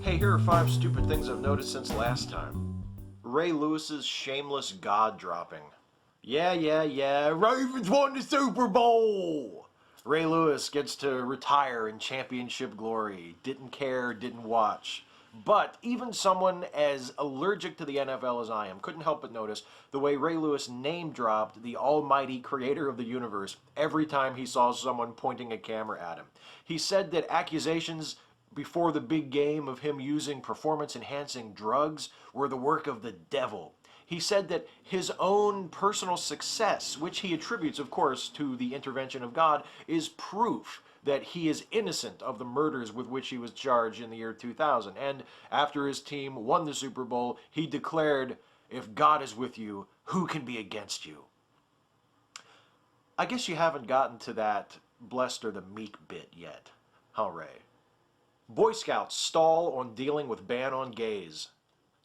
Hey, here are 5 stupid things I've noticed since last time. Ray Lewis's shameless god dropping. Yeah, Ravens won the Super Bowl! Ray Lewis gets to retire in championship glory. Didn't care, didn't watch. But even someone as allergic to the NFL as I am couldn't help but notice the way Ray Lewis name-dropped the almighty creator of the universe every time he saw someone pointing a camera at him. He said that accusations before the big game of him using performance-enhancing drugs were the work of the devil. He said that his own personal success, which he attributes, of course, to the intervention of God, is proof that he is innocent of the murders with which he was charged in the year 2000. And after his team won the Super Bowl, he declared, "If God is with you, who can be against you?" I guess you haven't gotten to that blessed or the meek bit yet, huh, Ray? Boy Scouts stall on dealing with ban on gays.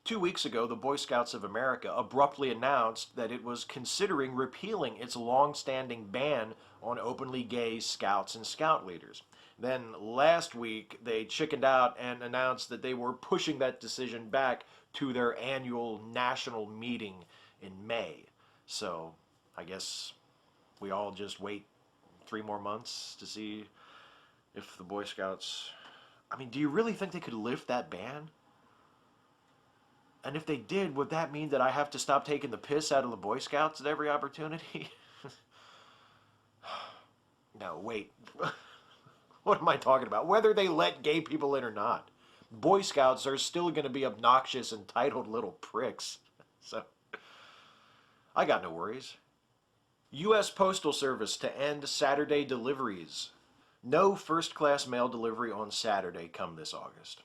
2 weeks ago, the Boy Scouts of America abruptly announced that it was considering repealing its long-standing ban on openly gay scouts and scout leaders. Then last week, they chickened out and announced that they were pushing that decision back to their annual national meeting in May. So I guess we all just wait 3 more months to see if the Boy Scouts... I mean, do you really think they could lift that ban? And if they did, would that mean that I have to stop taking the piss out of the Boy Scouts at every opportunity? No, wait. What am I talking about? Whether they let gay people in or not. Boy Scouts are still going to be obnoxious, entitled little pricks. So, I got no worries. U.S. Postal Service to end Saturday deliveries. No first-class mail delivery on Saturday come this August.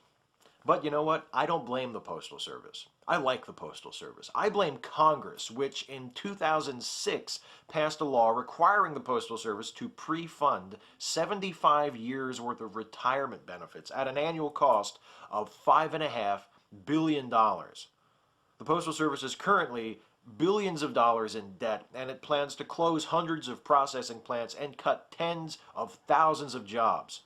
But you know what? I don't blame the Postal Service. I like the Postal Service. I blame Congress, which in 2006 passed a law requiring the Postal Service to pre-fund 75 years worth of retirement benefits at an annual cost of $5.5 billion. The Postal Service is currently billions of dollars in debt, and it plans to close hundreds of processing plants and cut tens of thousands of jobs.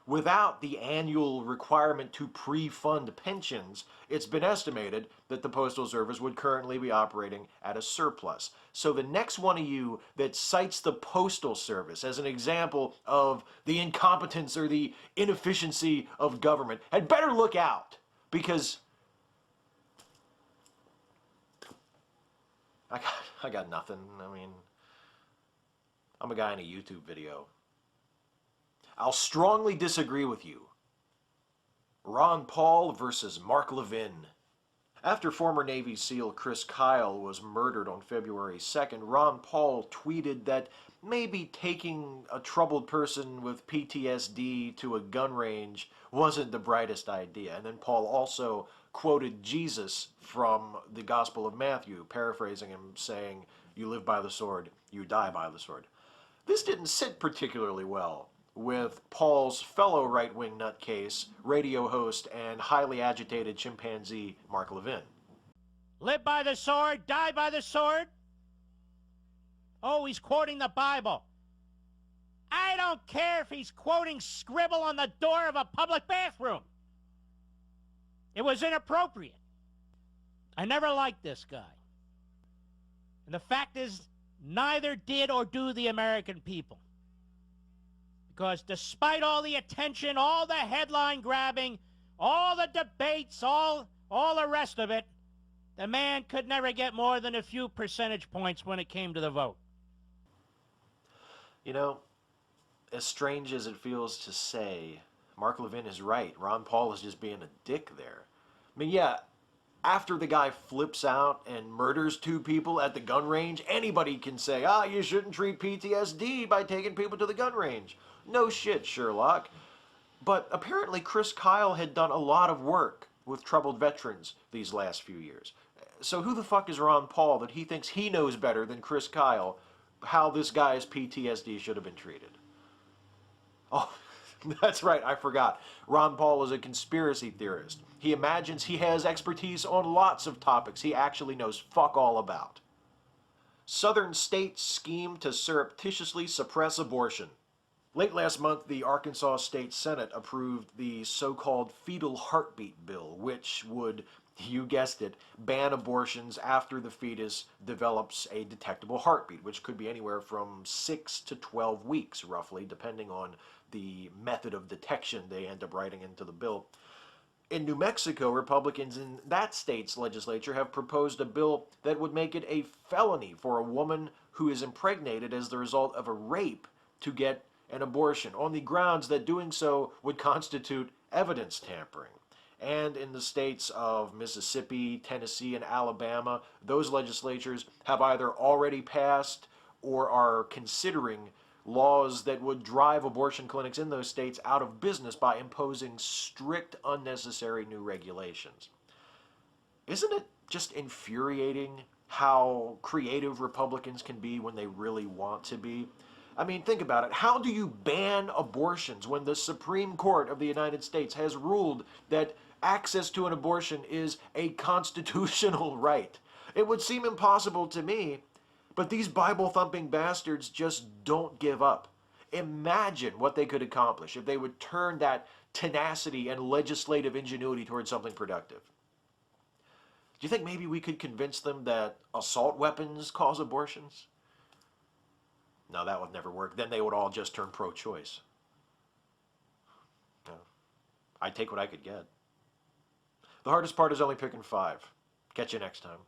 Without the annual requirement to pre-fund pensions, it's been estimated that the Postal Service would currently be operating at a surplus. So the next one of you that cites the Postal Service as an example of the incompetence or the inefficiency of government had better look out, because I got nothing. I mean, I'm a guy in a YouTube video. I'll strongly disagree with you. Ron Paul versus Mark Levin. After former Navy SEAL Chris Kyle was murdered on February 2nd, Ron Paul tweeted that maybe taking a troubled person with PTSD to a gun range wasn't the brightest idea. And then Paul also quoted Jesus from the Gospel of Matthew, paraphrasing him, saying, "You live by the sword, you die by the sword." This didn't sit particularly well with Paul's fellow right-wing nutcase, radio host, and highly agitated chimpanzee Mark Levin. Live by the sword, die by the sword? Oh, he's quoting the Bible. I don't care if he's quoting scribble on the door of a public bathroom. It was inappropriate. I never liked this guy. And the fact is, neither did or do the American people. Because despite all the attention, all the headline grabbing, all the debates, all the rest of it, the man could never get more than a few percentage points when it came to the vote. You know, as strange as it feels to say, Mark Levin is right. Ron Paul is just being a dick there. I mean, yeah, after the guy flips out and murders 2 people at the gun range, anybody can say, you shouldn't treat PTSD by taking people to the gun range. No shit, Sherlock. But apparently Chris Kyle had done a lot of work with troubled veterans these last few years. So who the fuck is Ron Paul that he thinks he knows better than Chris Kyle how this guy's PTSD should have been treated? Oh, that's right, I forgot. Ron Paul is a conspiracy theorist. He imagines he has expertise on lots of topics he actually knows fuck all about. Southern states scheme to surreptitiously suppress abortion. Late last month, the Arkansas State Senate approved the so-called fetal heartbeat bill, which would, you guessed it, ban abortions after the fetus develops a detectable heartbeat, which could be anywhere from 6 to 12 weeks, roughly, depending on the method of detection they end up writing into the bill. In New Mexico, Republicans in that state's legislature have proposed a bill that would make it a felony for a woman who is impregnated as the result of a rape to get an abortion, on the grounds that doing so would constitute evidence tampering. And in the states of Mississippi, Tennessee, and Alabama, those legislatures have either already passed or are considering laws that would drive abortion clinics in those states out of business by imposing strict, unnecessary new regulations. Isn't it just infuriating how creative Republicans can be when they really want to be? I mean, think about it. How do you ban abortions when the Supreme Court of the United States has ruled that access to an abortion is a constitutional right? It would seem impossible to me, but these Bible-thumping bastards just don't give up. Imagine what they could accomplish if they would turn that tenacity and legislative ingenuity towards something productive. Do you think maybe we could convince them that assault weapons cause abortions? No, that would never work. Then they would all just turn pro-choice. No. I'd take what I could get. The hardest part is only picking 5. Catch you next time.